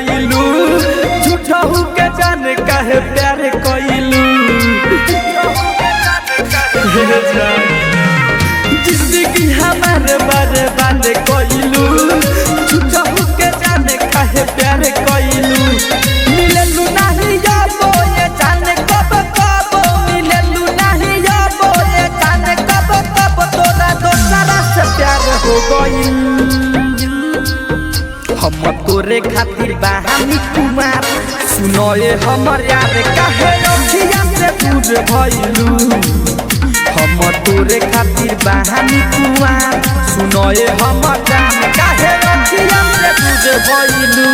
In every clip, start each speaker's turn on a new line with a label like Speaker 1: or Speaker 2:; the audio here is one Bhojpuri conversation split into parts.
Speaker 1: गइलू झूठा हूँ के जाने काहे प्यार कइलू जिंदगी हमारे बारे बाले कइलू झूठा हूँ के जाने काहे प्यार कइलू मिललू नहीं जाबो ये जाने कब कब मिललू नहीं जाबो ये जाने कब कब तोरा दोसरा से प्यार हो गइल हम तोरे खातिर बहानी कुमार सुनो ये हमर यार काहे रखिया से दूर भइलू हम तोरे खातिर बहानी कुमार सुनो ये हमर जान काहे रखिया से दूर भइलू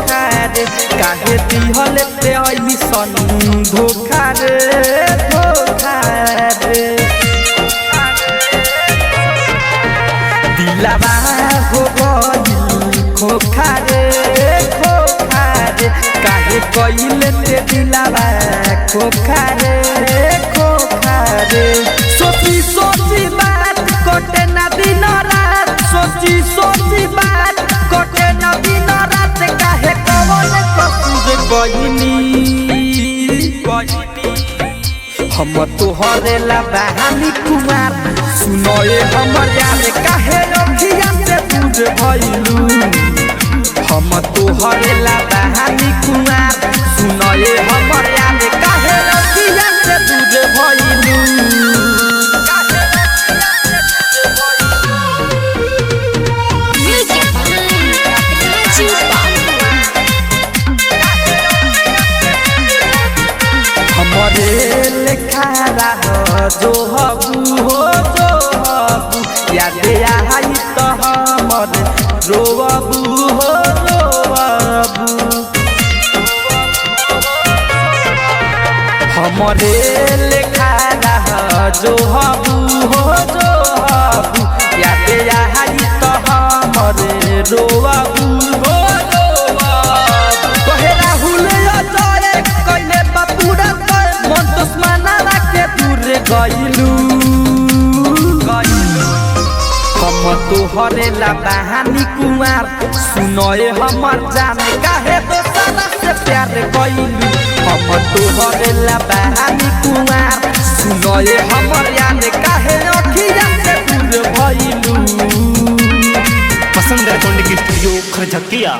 Speaker 1: काहे दिहले ते ऐसन धोखा रे दिलवा हो गइल खोखा रे काहे कइले ते दिलवा खोखा रे सोची सोची बात कटे ना दिन रात सोची सोची बात कटे ना दिन रात काहे कवन हम तोहरे ला बहानी कुमार सुनो ये हमर यार काहे रखिया से दूर भइलू हम तोहरे ला बहानी कुमार सुनो ये हमर यार काहे रखिया से दूर भइलू खारा जो हबू हो जो हबू याद आई तो हमर रोबू हो रोबू हमरे लेखारा जो हबू हो जो हबू याद आई तो हमर रोबू हो रोबू कहे राहुल अजय कइले बापूरा मन दुश्मना के दूर गइलू हम तोहरे ला बहानी कुमार सुनो ये हमर जान काहे दोसरा से प्यार कइलू हम तोहरे ला बहानी कुमार सुनो ये हमर याद काहे अखिया से दूर भइलू
Speaker 2: पसंद है तो स्टूडियो खरझकिया।